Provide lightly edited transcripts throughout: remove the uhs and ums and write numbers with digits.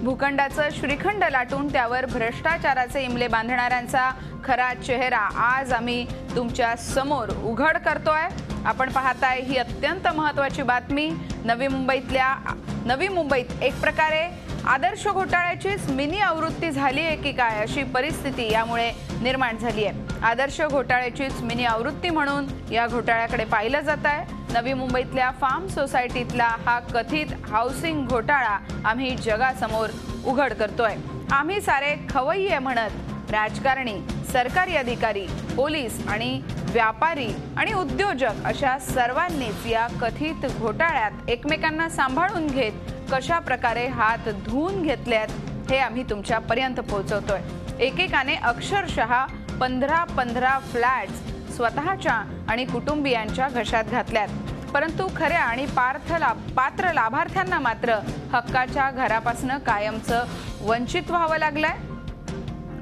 भूखंडाचं श्रीखंड लाटून त्यावर भ्रष्टाचाराचे इमले बांधणाऱ्यांचा खरा चेहरा आज आम्ही तुमच्या समोर उघड करतोय। आपण पाहताय ही अत्यंत महत्त्वाची बातमी। नवी मुंबईत एक प्रकारे आदर्श घोटाळ्याचीच मिनी आवृत्ती झाली आहे की काय अशी परिस्थिती यामुळे निर्माण झाली आहे। आदर्श घोटाळ्याचीच मिनी आवृत्ती म्हणून या घोटाळ्याकडे पाहिलं जात आहे। नवी मुंबईतल्या फार्म सोसायटीतला हा कथित हाऊसिंग घोटाळा आम्ही जगासमोर उघड करतोय। आम्ही सारे खवय्ये म्हणत राजकारणी, सरकारी अधिकारी, पोलीस आणि व्यापारी आणि उद्योजक अशा सर्वांनीच या कथित घोटाळ्यात एकमेकांना सांभाळून घेत कशा प्रकारे हात धुवून घेतलेत हे आम्ही तुमच्यापर्यंत पोहोचवतोय। एकेकाने अक्षरशः 15 फ्लॅट्स स्वतःच्या आणि कुटुंबियांच्या घशात घातल्यात। परंतु खऱ्या आणि पात्र लाभार्थ्यांना मात्र हक्काच्या घरापासून कायमचं वंचित व्हावं लागलंय।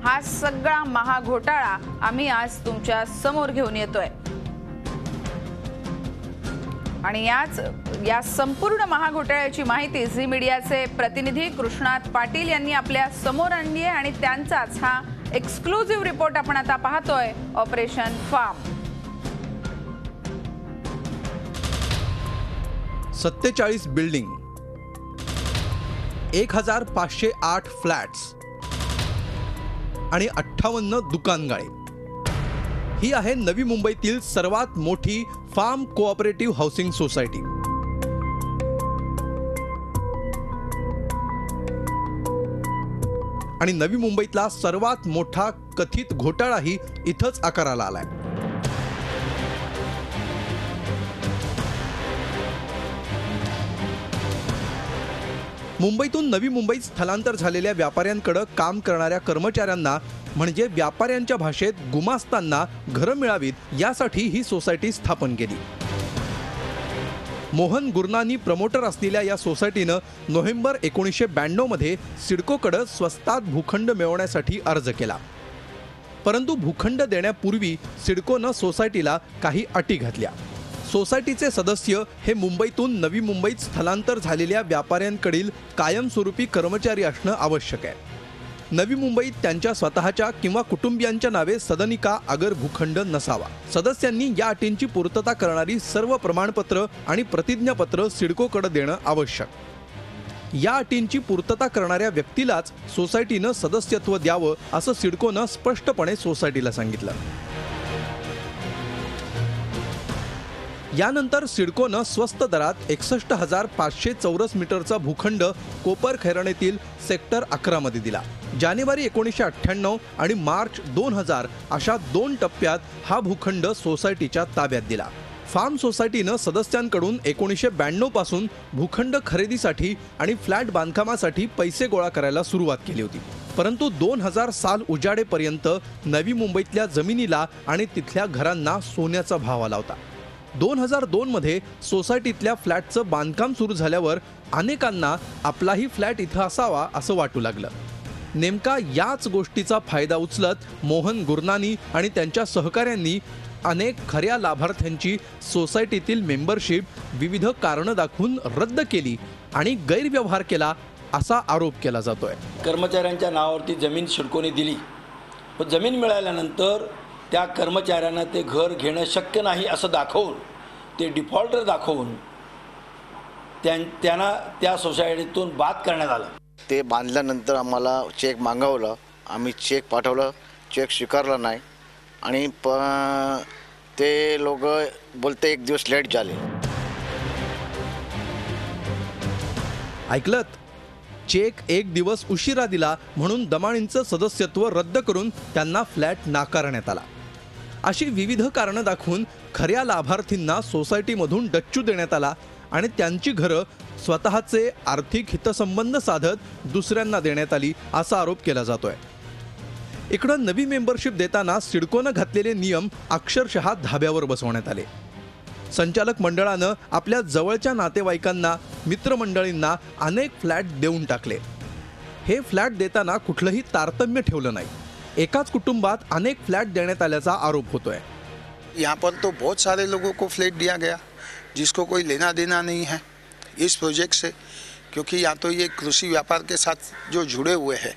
हा सगळा महाघोटाळा आम्ही आज तुमच्या समोर घेऊन येतोय आणि या संपूर्ण महाघोटाळ्याची माहिती झी मीडियाचे प्रतिनिधी कृष्णात पाटील यांनी आपल्या समोर आणली आहे आणि त्यांचाच हा एक्सक्लुझिव्ह रिपोर्ट आपण आता पाहतोय। ऑपरेशन फार्म 47 बिल्डिंग, 1508 फ्लॅट्स आणि 58 दुकानगाळे ही आहे नवी मुंबईतील सर्वात मोठी फार्म कोऑपरेटिव्ह हाऊसिंग सोसायटी। आणि नवी मुंबईतला सर्वात मोठा कथित घोटाळाही इथंच आकाराला आलाय। मुंबईतून नवी मुंबईत स्थलांतर झालेल्या व्यापाऱ्यांकडे काम करणाऱ्या कर्मचाऱ्यांना म्हणजे व्यापाऱ्यांच्या भाषेत गुमास्तांना घरं मिळावीत यासाठी ही सोसायटी स्थापन केली। मोहन गुरनानी प्रमोटर असलेल्या या सोसायटीनं नोव्हेंबर 1992 मध्ये सिडकोकडे स्वस्तात भूखंड मिळवण्यासाठी अर्ज केला। परंतु भूखंड देण्यापूर्वी सिडकोनं सोसायटीला काही अटी घातल्या। सोसायटीचे सदस्य हे मुंबईतून नवी मुंबईत स्थलांतर झालेल्या व्यापाऱ्यांकडील कायमस्वरूपी कर्मचारी असणं आवश्यक आहे। नवी मुंबईत त्यांच्या स्वतःच्या किंवा कुटुंबियांच्या नावे सदनिका अगर भूखंड नसावा। सदस्यांनी या अटींची पूर्तता करणारी सर्व प्रमाणपत्र आणि प्रतिज्ञापत्र सिडकोकडे देणं आवश्यक। या अटींची पूर्तता करणाऱ्या व्यक्तीलाच सोसायटीनं सदस्यत्व द्यावं असं सिडकोनं स्पष्टपणे सोसायटीला सांगितलं। यानंतर सिडकोनं स्वस्त दरात 61,500 चौरस मीटरचा भूखंड कोपर खैराणेतील सेक्टर 11 मध्ये दिला। जानेवारी 1998 आणि मार्च 2000 अशा 2 टप्प्यात हा भूखंड सोसायटीच्या ताब्यात दिला। फार्म सोसायटीनं सदस्यांकडून 1992 पासून भूखंड खरेदीसाठी आणि फ्लॅट बांधकामासाठी पैसे गोळा करायला सुरुवात केली होती। परंतु 2000 साल उजाडेपर्यंत नवी मुंबईतल्या जमिनीला आणि तिथल्या घरांना सोन्याचा भाव आला होता। 2002 मध्ये सोसायटीतल्या फ्लॅटचं बांधकाम सुरू झाल्यावर अनेकांना आपलाही फ्लॅट इथं असावा असं वाटू लागलं। नेमका याच गोष्टीचा फायदा उचलत मोहन गुरनानी आणि त्यांच्या सहकाऱ्यांनी अनेक खऱ्या लाभार्थ्यांची सोसायटीतील मेंबरशिप विविध कारणं दाखवून रद्द केली आणि गैरव्यवहार केला असा आरोप केला जातोय। कर्मचाऱ्यांच्या नावावरती जमीन सिडकोने दिली, पण जमीन मिळाल्यानंतर त्या कर्मचाऱ्यांना ते घर घेणं शक्य नाही असं दाखवून, ते डिफॉल्टर दाखवून त्यांना त्या सोसायटीतून बाद करण्यात आलं। ते बांधल्यानंतर आम्हाला चेक मागवलं, आम्ही चेक पाठवलं, चेक स्वीकारला नाही आणि ते लोक बोलते 1 दिवस लेट झाले। ऐकलत, चेक 1 दिवस उशिरा दिला म्हणून दमाणींचं सदस्यत्व रद्द करून त्यांना फ्लॅट नाकारण्यात आला। अशी विविध कारणं दाखवून खऱ्या लाभार्थींना सोसायटीमधून डच्चू देण्यात आला आणि त्यांची घरं स्वतःचे आर्थिक हितसंबंध साधत दुसऱ्यांना देण्यात आली असा आरोप केला जातोय। इकडं नवी मेंबरशिप देताना सिडकोनं घातलेले नियम अक्षरशः धाब्यावर बसवण्यात आले। संचालक मंडळानं आपल्या जवळच्या नातेवाईकांना, मित्रमंडळींना अनेक फ्लॅट देऊन टाकले। हे फ्लॅट देताना कुठलंही तारतम्य ठेवलं नाही। एकाच कुटुंबात अनेक फ्लॅट देण्यात आल्याचा आरोप होतोय। यहाँ पर तो बहुत सारे लोगों को फ्लैट दिया गया जिसको कोई लेना देना नहीं है इस प्रोजेक्ट से, क्योंकि यहाँ तो ये कृषि व्यापार के साथ जो जुड़े हुए हैं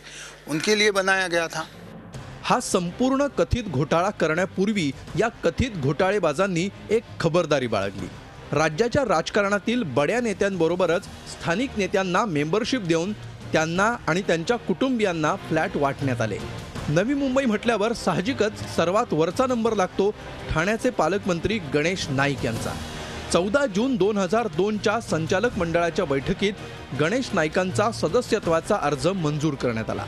उनके लिए बनाया गया था। हा संपूर्ण कथित घोटाळा करण्यापूर्वी या कथित घोटाळेबाजांनी एक खबरदारी बाळगली। राज्याच्या राजकारणातील बड्या नेत्यांबरोबरच स्थानिक नेत्यांना मेंबरशिप देऊन त्यांना आणि त्यांच्या कुटुंबियांना फ्लॅट वाटण्यात आले। नवी मुंबई म्हटल्यावर साहजिकच सर्वात वरचा नंबर लागतो ठाण्याचे पालकमंत्री गणेश नाईक यांचा। 14 जून 2002च्या संचालक मंडळाच्या बैठकीत गणेश नाईकांचा सदस्यत्वाचा अर्ज मंजूर करण्यात आला।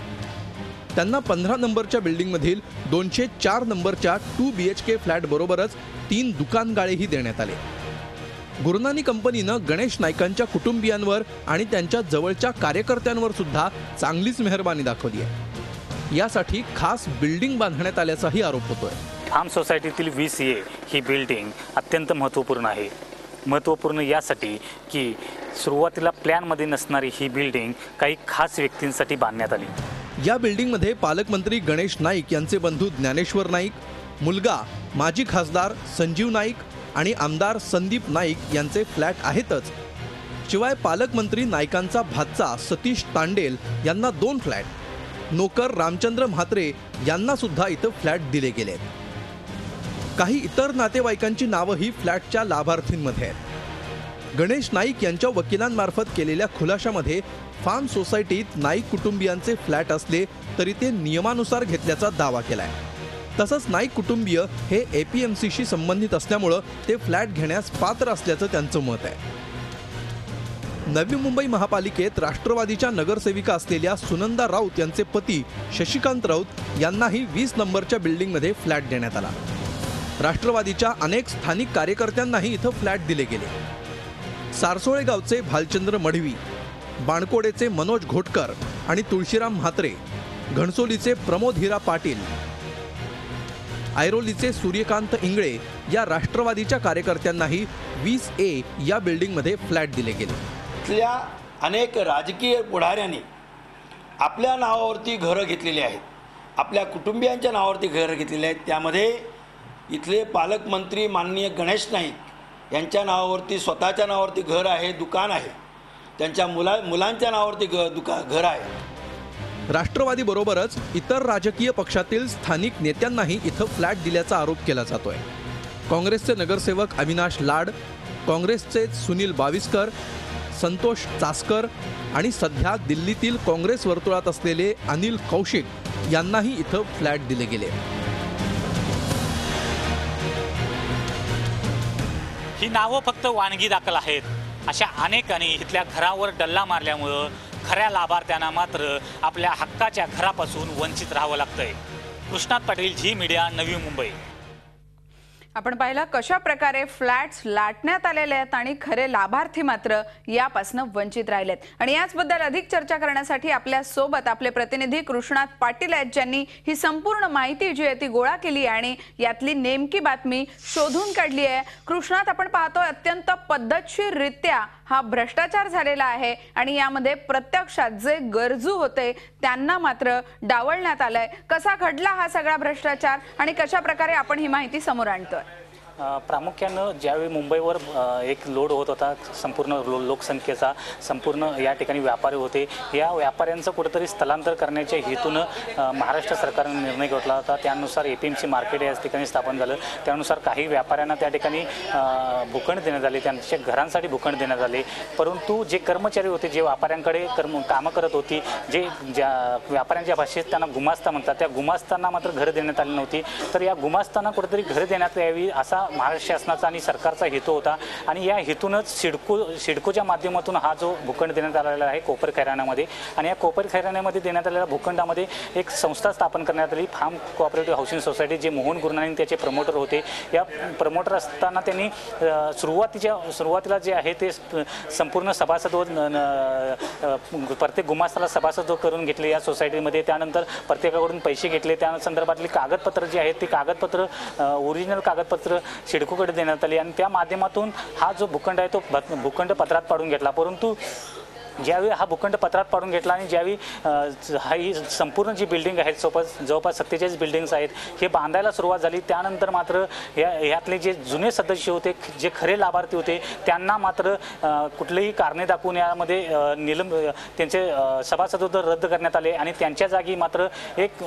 त्यांना 15 नंबरच्या बिल्डिंगमधील 204 नंबरच्या 2 BHK फ्लॅट बरोबरच 3 दुकानगाळेही देण्यात आले। गुरुनानी कंपनीनं गणेश नाईकांच्या कुटुंबियांवर आणि त्यांच्या जवळच्या कार्यकर्त्यांवर सुद्धा चांगलीच मेहरबानी दाखवली आहे। यासाठी खास बिल्डिंग बांधण्यात आल्याचाही आरोप होतोय। फार्म सोसायटीतील 20A ही बिल्डिंग अत्यंत महत्त्वपूर्ण आहे। महत्त्वपूर्ण यासाठी की सुरुवातीला प्लॅनमध्ये नसणारी ही बिल्डिंग काही खास व्यक्तींसाठी बांधण्यात आली। या बिल्डिंगमध्ये पालकमंत्री गणेश नाईक यांचे बंधू ज्ञानेश्वर नाईक, मुलगा माजी खासदार संजीव नाईक आणि आमदार संदीप नाईक यांचे फ्लॅट आहेतच। शिवाय पालकमंत्री नाईकांचा भाचा सतीश तांडेल यांना 2 फ्लॅट, नोकर रामचंद्र म्हात्रे यांना सुद्धा इथं फ्लॅट दिले गेले। काही इतर नातेवाईकांची नावंही फ्लॅटच्या लाभार्थींमध्ये आहेत। गणेश नाईक यांच्या वकिलांमार्फत केलेल्या खुलाशामध्ये फार्म सोसायटीत नाईक कुटुंबियांचे फ्लॅट असले तरी ते नियमानुसार घेतल्याचा दावा केलाय। तसंच नाईक कुटुंबीय हे APMCशी संबंधित असल्यामुळं ते फ्लॅट घेण्यास पात्र असल्याचं त्यांचं मत आहे। नवी मुंबई महापालिकेत राष्ट्रवादीच्या नगरसेविका असलेल्या सुनंदा राऊत यांचे पती शशिकांत राऊत यांनाही 20 नंबरच्या बिल्डिंगमध्ये फ्लॅट देण्यात आला। राष्ट्रवादीच्या अनेक स्थानिक कार्यकर्त्यांनाही इथं फ्लॅट दिले गेले। सारसोळे गावचे भालचंद्र मढवी, बाणकोडेचे मनोज घोटकर आणि तुळशीराम म्हात्रे, घणसोलीचे प्रमोद हिरा पाटील, ऐरोलीचे सूर्यकांत इंगळे या राष्ट्रवादीच्या कार्यकर्त्यांनाही 20A या बिल्डिंगमध्ये फ्लॅट दिले गेले। इथल्या अनेक राजकीय पुढाऱ्यांनी आपल्या नावावरती घरं घेतलेली आहेत, आपल्या कुटुंबियांच्या नावावरती घरं घेतलेली आहेत। त्यामध्ये इथले पालकमंत्री माननीय गणेश नाईक यांच्या नावावरती स्वतःच्या नावावरती घर आहे, दुकान आहे, त्यांच्या मुलांच्या नावावरती घर आहे। राष्ट्रवादी बरोबरच इतर राजकीय पक्षातील स्थानिक नेत्यांनाही इथं फ्लॅट दिल्याचा आरोप केला जातोय। काँग्रेसचे नगरसेवक अविनाश लाड, काँग्रेसचे सुनील बाविस्कर, संतोष चासकर आणि सध्या दिल्लीतील काँग्रेस वर्तुळात असलेले अनिल कौशिक यांनाही इथं फ्लॅट दिले गेले। ही नावं फक्त वानगी दाखल आहेत। अशा अनेकांनी इथल्या घरावर डल्ला मारल्यामुळं खऱ्या लाभार्थ्यांना मात्र आपल्या हक्काच्या घरापासून वंचित राहावं लागतंय। Krishnat Patil, Zee media, Navi Mumbai. आपण पाहिलं कशा प्रकारे फ्लॅट्स लाटण्यात आलेले आहेत आणि खरे लाभार्थी मात्र यापासून वंचित राहिलेत। आणि याचबद्दल अधिक चर्चा करण्यासाठी आपल्या सोबत आपले प्रतिनिधी कृष्णात पाटील आहेत, ज्यांनी ही संपूर्ण माहिती जी आहे ती गोळा केली आणि यातली नेमकी बातमी शोधून काढली आहे। कृष्णात, आपण पाहतोय अत्यंत पद्धतशीररित्या हा भ्रष्टाचार झालेला आहे आणि यामध्ये प्रत्यक्षात जे गरजू होते त्यांना मात्र डावलण्यात आलंय। कसा घडला हा सगळा भ्रष्टाचार आणि कशा प्रकारे आपण ही माहिती समोर आणतोय? प्रामुख्यानं ज्यावेळी मुंबईवर एक लोड होत होता संपूर्ण लोकसंख्येचा, संपूर्ण या ठिकाणी व्यापारी होते, या व्यापाऱ्यांचं कुठेतरी स्थलांतर करण्याच्या हेतूनं महाराष्ट्र सरकारने निर्णय घेतला होता। त्यानुसार APMC मार्केट या ठिकाणी स्थापन झालं। त्यानुसार काही व्यापाऱ्यांना त्या ठिकाणी भूखंड देण्यात आले, त्यांच्या घरांसाठी भूखंड देण्यात आले। परंतु जे कर्मचारी होते, जे व्यापाऱ्यांकडे कामं करत होती, ज्या व्यापाऱ्यांच्या भाषेत त्यांना गुमास्ता म्हणतात, त्या गुमास्तांना मात्र घरं देण्यात आली नव्हती। तर या गुमास्तांना कुठेतरी घरं देण्यात यावी असा महाराष्ट्र शासनाचा आणि सरकारचा हेतू होता आणि या हेतूनच सिडकोच्या माध्यमातून हा जो भूखंड देण्यात आलेला आहे कोपर खैराण्यामध्ये, आणि या कोपर खैराण्यामध्ये देण्यात आलेल्या भूखंडामध्ये एक संस्था स्थापन करण्यात आली, फार्म कोऑपरेटिव्ह हाऊसिंग सोसायटी, जे मोहन गुरुनानी त्याचे प्रमोटर होते। या प्रमोटर असताना त्यांनी सुरुवातीला जे आहे ते संपूर्ण सभासद प्रत्येक गुमास्ताला सभासद करून घेतले या सोसायटीमध्ये। त्यानंतर प्रत्येकाकडून पैसे घेतले, त्या संदर्भातली कागदपत्र जी आहेत ती कागदपत्र ओरिजिनल कागदपत्र सिडकोकडे देण्यात आली आणि त्या माध्यमातून हा जो भूखंड आहे तो भूखंड पत्रात पाडून घेतला। परंतु ज्यावेळी हा भूखंड पत्रात पाडून घेतला आणि ज्यावेळी ही संपूर्ण जी बिल्डिंग आहेत जवळपास 47 बिल्डिंग्स आहेत हे बांधायला सुरुवात झाली, त्यानंतर मात्र ह्यातले जे जुने सदस्य होते, जे खरे लाभार्थी होते, त्यांना मात्र कुठलेही कारणे दाखवून यामध्ये त्यांचे सभासदत्व रद्द करण्यात आले आणि त्यांच्या जागी मात्र एक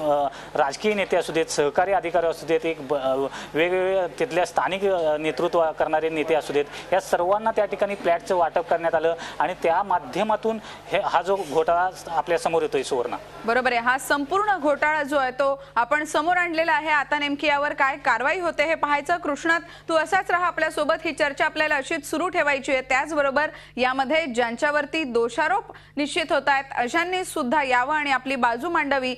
राजकीय नेते असू देत, सहकारी अधिकारी असू देत, एक वेगवेगळे तिथल्या स्थानिक नेतृत्व करणारे नेते असू देत, या सर्वांना त्या ठिकाणी फ्लॅटचं वाटप करण्यात आलं आणि त्या माध्यमातून हा जो घोटाळा आपल्या समोर येतोय सुवर्णा. बरोबर आहे. हा संपूर्ण घोटाळा जो आहे तो आपण समोर आणलेला आहे. आता नेमकी यावर काय कारवाई होते हे पाहायचं. कृष्णात, तू असाच राहा आपल्या सोबत. ही चर्चा आपल्याला अशीच सुरू ठेवायची आहे. त्याचबरोबर यामध्ये ज्यांच्यावरती दोषारोप निश्चित होत आहेत अशांनी सुद्धा यावं आणि आपली बाजू मांडावी.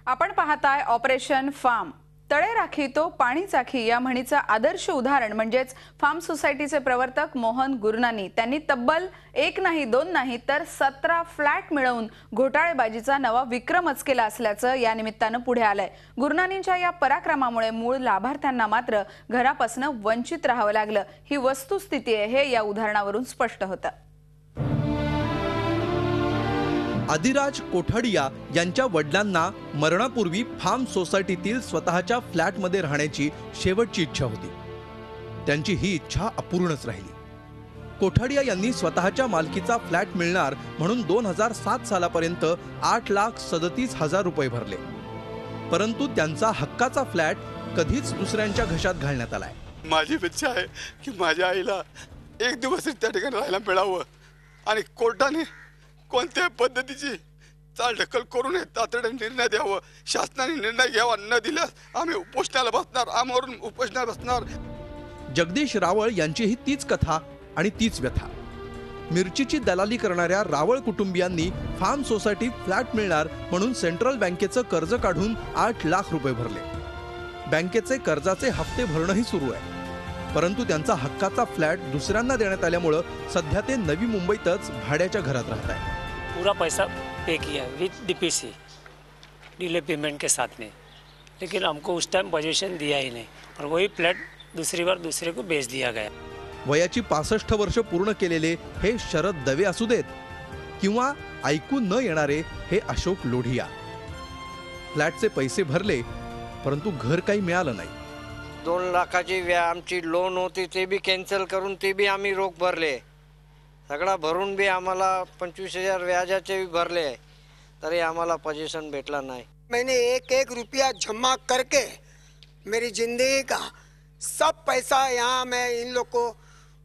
आपण पाहताय ऑपरेशन फार्म. तळे राखी तो पाणी चाखी या म्हणीचं आदर्श उदाहरण म्हणजेच फार्म सोसायटीचे प्रवर्तक मोहन गुरनानी. त्यांनी तब्बल 1 नाही 2 नाही तर 17 फ्लॅट मिळवून घोटाळेबाजीचा नवा विक्रमच केला असल्याचं या निमित्तानं पुढे आलंय. गुरनानींच्या या पराक्रमामुळे मूळ लाभार्थ्यांना मात्र घरापासून वंचित राहावं लागलं. ही वस्तुस्थिती आहे हे या उदाहरणावरून स्पष्ट होतं. आदिराज कोठाडिया यांच्या वडिलांना मरणापूर्वी फार्म सोसायटीतील स्वतःच्या फ्लॅटमध्ये राहण्याची शेवटची इच्छा होती. त्यांची ही इच्छा अपूर्णच राहिली. कोठाडिया यांनी स्वतःच्या मालकीचा फ्लॅट मिळणार म्हणून 2007 सालापर्यंत 8,37,000 रुपये भरले. परंतु त्यांचा हक्काचा फ्लॅट कधीच दुसऱ्यांच्या घशात घालण्यात आलाय. माझी इच्छा आहे की माझ्या आईला एक दिवस त्या ठिकाणी राहायला मिळावं आणि कोर्टाने कोणत्या पद्धतीची चालढकल करू नये, तातडीने निर्णय द्यावा. शासनाने निर्णय घ्यावा. न दिल्यास आम्ही उपोषणाला बसणार, आमवरून उपोषणाला बसणार. जगदीश रावळ यांचीही तीच कथा आणि तीच व्यथा. मिरचीची दलाली करणाऱ्या रावळ कुटुंबियांनी फार्म सोसायटीत फ्लॅट मिळणार म्हणून सेंट्रल बँकेचं कर्ज काढून 8 लाख रुपये भरले. बँकेचे कर्जाचे हप्ते भरणंही सुरू आहे. परंतु त्यांचा हक्काचा फ्लॅट दुसऱ्यांना देण्यात आल्यामुळे सध्या ते नवी मुंबईतच भाड्याच्या घरात राहत आहेत. पूरा पैसा पे किया विथ डीपीसी डिले पेमेंट के साथ में, लेकिन हमको उस टाइम पोजीशन दिया ही नहीं और वही फ्लैट दूसरी बार दूसरे को बेच दिया गया. वयाची 65 वर्ष पूर्ण केलेले हे शरद दवे असू देत किंवा ऐकू न येणारे हे अशोक लोढिया. फ्लॅटचे पैसे भरले परंतु घर काही मिळालं नाही. 2 लाखाची आमची लोन होती ते बी कॅन्सल करून ते बी आम्ही रोख भरले. सगळा भरून बी आम्हाला 25,000 व्याजाचे भी भरले तरी आम्हाला पोजीशन भेटला नहीं. मैंने 1-1 रुपया जमा करके मेरी जिंदगी का सब पैसा यहाँ मैं इन लोग को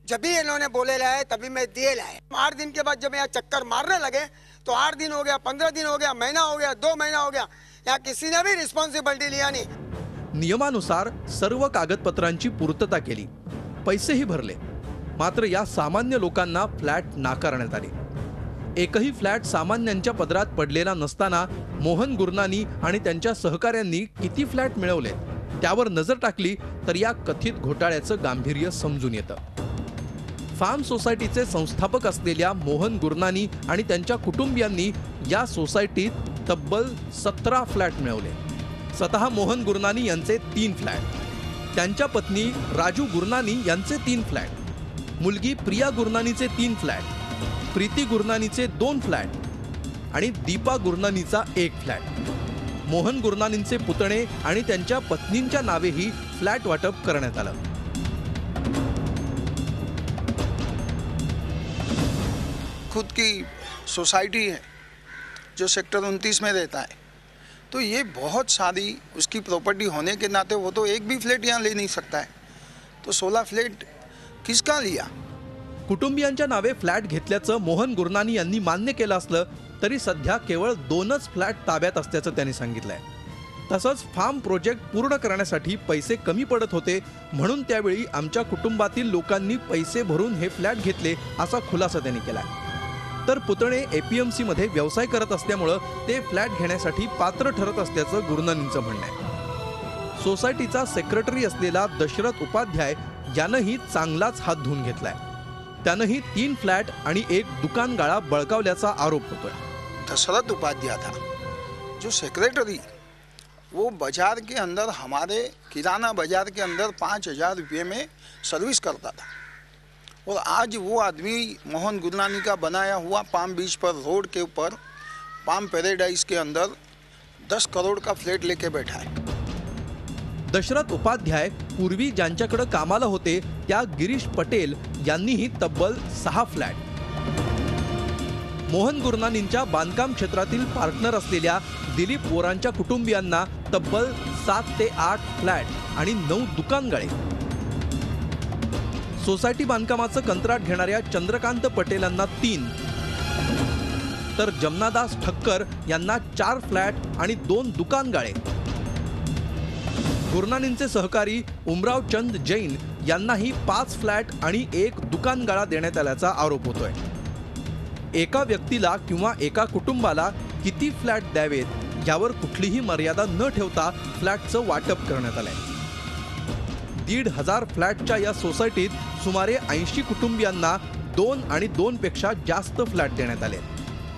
जब भी इन्होंने बोले लाए तभी मैं दिए लाए. 8 दिन के बाद जब यहाँ चक्कर मारने लगे तो 8 दिन हो गया, 15 दिन हो गया, महीना हो गया, 2 महीना हो गया. यहाँ किसी ने भी रिस्पॉन्सिबिलिटी लिया नहीं. नियमानुसार सर्व कागदपत्रांची पूर्तता केली, पैसेही भरले. मात्र या सामान्य लोकांना फ्लॅट नाकारण्यात आले. एकही फ्लॅट सामान्यांच्या पदरात पडलेला नसताना मोहन गुरनानी आणि त्यांच्या सहकाऱ्यांनी किती फ्लॅट मिळवले त्यावर नजर टाकली तर या कथित घोटाळ्याचं गांभीर्य समजून येतं. फार्म सोसायटीचे संस्थापक असलेल्या मोहन गुरनानी आणि त्यांच्या कुटुंबियांनी या सोसायटीत तब्बल 17 फ्लॅट मिळवले. स्वतः मोहन गुरनानी यांचे 3 फ्लॅट, त्यांच्या पत्नी राजू गुरनानी यांचे 3 फ्लॅट, मुलगी प्रिया गुरनानीचे 3 फ्लॅट, प्रीती गुरनानीचे 2 फ्लॅट आणि दीपा गुरनानीचा 1 फ्लॅट. मोहन गुरनानींचे पुतणे आणि त्यांच्या पत्नींच्या नावेही फ्लॅट वाटप करण्यात आलं. खुद की सोसाइटी है जो सेक्टर 29 में रहता है, तो ये बहुत सारी उसकी प्रॉपर्टी होने के नाते वो तो एक भी फ्लैट यहाँ ले नहीं सकता है. तो 16 फ्लैट किसका लिया? कुटुंबियांच्या नावे फ्लॅट घेतल्याचं मोहन गुरनानी यांनी मान्य केलं असलं तरी सध्या केवळ 2च फ्लॅट ताब्यात असल्याचं त्यांनी सांगितलंय. तसंच फार्म प्रोजेक्ट पूर्ण करण्यासाठी पैसे कमी पडत होते म्हणून त्यावेळी आमच्या कुटुंबातील लोकांनी पैसे भरून हे फ्लॅट घेतले असा खुलासा त्यांनी केलाय. तर पुतणे APMC मध्ये व्यवसाय करत असल्यामुळे ते फ्लॅट घेण्यासाठी पात्र ठरत असल्याचं गुरनानींचं म्हणणं आहे. सोसायटीचा सेक्रेटरी असलेला दशरथ उपाध्याय यानंही चांगलाच हात धुवून घेतलाय. त्यानंही 3 फ्लॅट आणि 1 दुकान गाळा बळकावल्याचा आरोप होतोय। दशरथ उपाध्याय था जो सेक्रेटरी, वो बाजार के अंदर हमारे किराना बाजार के अंदर 5,000 रुपये में सर्विस करता था, और आज वो आदमी मोहन गुरनानी का बनाया हुआ पाम बीच पर रोड के ऊपर पाम पैराडाइज के अंदर 10 करोड़ का फ्लैट लेके बैठा है। दशरथ उपाध्याय पूर्वी ज्यांच्याकडे कामाला होते त्या गिरीश पटेल यांनीही तब्बल 6 फ्लॅट, मोहन गुरनानींच्या बांधकाम क्षेत्रातील पार्टनर असलेल्या दिलीप वोरांच्या कुटुंबियांना तब्बल 7 ते 8 फ्लॅट आणि 9 दुकानगाळे, सोसायटी बांधकामाचं कंत्राट घेणाऱ्या चंद्रकांत पटेल यांना 3, तर जमनादास ठक्कर यांना 4 फ्लॅट आणि 2 दुकानगाळे, गुरनानींचे सहकारी उमराव चंद जैन यांनाही 5 फ्लॅट आणि 1 दुकानगाळा देण्यात आल्याचा आरोप होतोय। एका व्यक्तीला किंवा एका कुटुंबाला किती फ्लॅट द्यावेत यावर कुठलीही मर्यादा न ठेवता फ्लॅटचं वाटप करण्यात आलंय। 1,500 फ्लॅटच्या या सोसायटीत सुमारे 80 कुटुंबियांना 2 आणि 2 पेक्षा जास्त फ्लॅट देण्यात आले।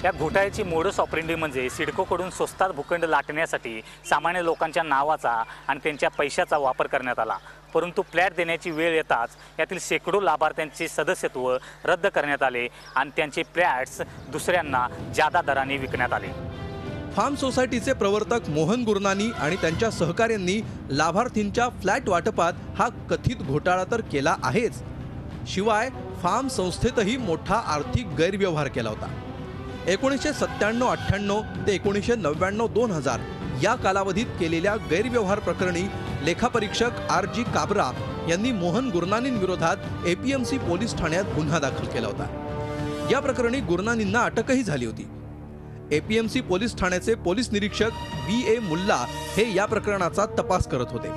या घोटाळ्याची मोडस ऑपरेंडी म्हणजे सिडकोकडून स्वस्तात भूखंड लाटण्यासाठी सामान्य लोकांच्या नावाचा आणि त्यांच्या पैशाचा वापर करण्यात आला, परंतु फ्लॅट देण्याची वेळ येताच यातील शेकडो लाभार्थ्यांचे सदस्यत्व रद्द करण्यात आले आणि त्यांचे फ्लॅट्स दुसऱ्यांना जादा दराने विकण्यात आले। फार्म सोसायटीचे प्रवर्तक मोहन गुरनानी आणि त्यांच्या सहकाऱ्यांनी लाभार्थींच्या फ्लॅट वाटपात हा कथित घोटाळा तर केला आहेच, शिवाय फार्म संस्थेतही मोठा आर्थिक गैरव्यवहार केला होता। 1997-98 ते 1999-2000 या कालावधीत केलेल्या गैरव्यवहार प्रकरणी लेखापरीक्षक RG काबरा यांनी मोहन गुरनानींविरोधात APMC पोलीस ठाण्यात गुन्हा दाखल केला होता। या प्रकरणी गुरनानींना अटकही झाली होती। APMC पोलीस ठाण्याचे पोलीस निरीक्षक VA मुल्ला हे या प्रकरणाचा तपास करत होते।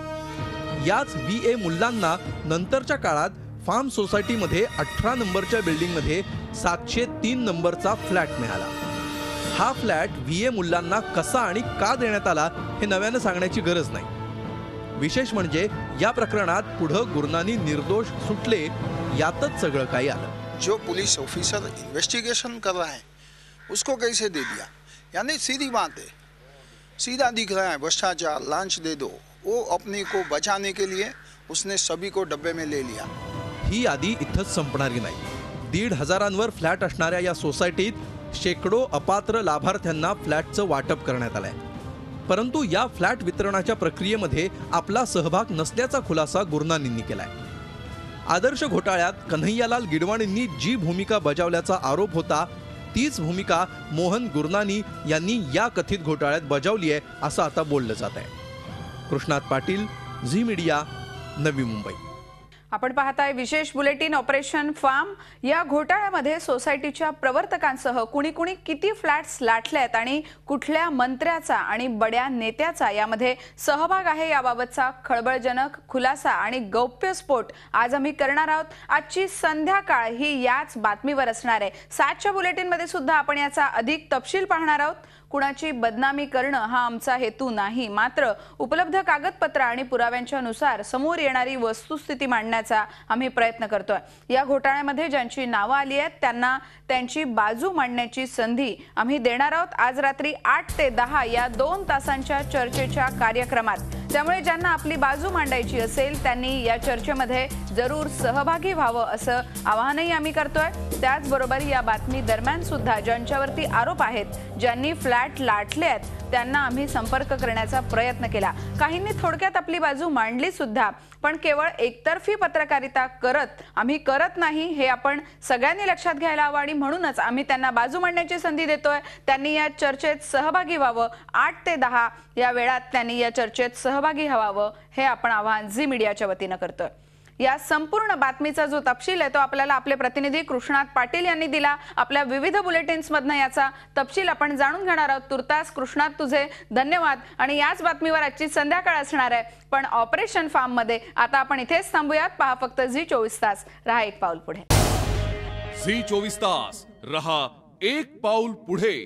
याच VA मुल्लांना नंतरच्या काळात फार्म सोसायटीमध्ये 18 नंबरच्या बिल्डिंगमध्ये 703 नंबरचा फ्लॅट मिळाला। हा फ्लॅट VA मुल्लांना कसा आणि का देण्यात आला हे नव्याने सांगण्याची गरज नाही। विशेष म्हणजे या प्रकरणात पुढे गुरनानी निर्दोष सुटले यातच सगळं काही आलं। जो पुलिस ऑफिसर इन्वेस्टिगेशन कर रहा है उसको कैसे दे दिया, यानी सीधी बात है, सीधा दिख रहा है भ्रष्टाचार, लांच दे दो, वो अपने को बचाने के लिए उसने सभी को डब्बे में ले लिया। ही यादी इथंच संपणारी नाही। 1,500 फ्लॅट असणाऱ्या या सोसायटीत शेकडो अपात्र लाभार्थ्यांना फ्लॅटचं वाटप करण्यात आलंय, परंतु या फ्लॅट वितरणाच्या प्रक्रियेमध्ये आपला सहभाग नसल्याचा खुलासा गुरनानींनी केलाय। आदर्श घोटाळ्यात कन्हैयालाल गिडवाणींनी जी भूमिका बजावल्याचा आरोप होता तीच भूमिका मोहन गुरनानी यांनी या कथित घोटाळ्यात बजावली आहे असं आता बोललं जात आहे। Krishnat Patil, Zee media, Navi Mumbai. आपण पाहताय विशेष बुलेटिन ऑपरेशन फार्म। या घोटाळ्यामध्ये सोसायटीच्या प्रवर्तकांसह कुणी कुणी किती फ्लॅट्स लाटलेत आणि कुठल्या मंत्र्याचा आणि बड्या नेत्याचा यामध्ये सहभाग आहे याबाबतचा खळबळजनक खुलासा आणि गौप्यस्फोट आज आम्ही करणार आहोत। आजची संध्याकाळ ही याच बातमीवर असणार आहे। 7च्या बुलेटिनमध्ये सुद्धा आपण याचा अधिक तपशील पाहणार आहोत। कुणाची बदनामी करणं हा आमचा हेतू नाही, मात्र उपलब्ध कागदपत्र आणि पुराव्यांच्या नुसार समोर येणारी वस्तुस्थिती मांडण्याचा आम्ही प्रयत्न करतोय। या घोटाळ्यामध्ये ज्यांची नावं आली आहेत त्यांना त्यांची बाजू मांडण्याची संधी आम्ही देणार आहोत आज रात्री 8 ते 10 या 2 तासांच्या चर्चेच्या कार्यक्रमात। त्यामुळे ज्यांना आपली बाजू मांडायची असेल त्यांनी या चर्चेमध्ये जरूर सहभागी व्हावं असं आवाहनही आम्ही करतोय। त्याचबरोबर या बातमी दरम्यान सुद्धा ज्यांच्यावरती आरोप आहेत, ज्यांनी फ्लॅट लाटले आहेत त्यांना आम्ही संपर्क करण्याचा प्रयत्न केला। काहींनी थोडक्यात आपली बाजू मांडली सुद्धा, पण केवळ एकतर्फी पत्रकारिता आम्ही करत नाही हे आपण सगळ्यांनी लक्षात घ्यायला हवं आणि म्हणूनच आम्ही त्यांना बाजू मांडण्याची संधी देतोय। त्यांनी या चर्चेत सहभागी व्हावं। 8 ते 10 या वेळात त्यांनी या चर्चेत सहभागी व्हावं हे आपण आवाहन झी मीडियाच्या वतीने करतोय। या संपूर्ण बातमीचा जो तपशील आहे तो आपल्याला आपले प्रतिनिधी कृष्णात पाटील यांनी दिला। आपल्या विविध बुलेटिन्स मधनं याचा तपशील आपण जाणून घेणार आहोत। तुर्तास कृष्णात तुझे धन्यवाद। आणि याच बातमीवर आजची संध्याकाळ असणार आहे, पण ऑपरेशन फार्म मध्ये आता आपण इथेच थांबूयात। पहा फक्त झी 24 तास, रहा एक पाऊल पुढे। झी 24 तास, रहा एक पाऊल पुढे।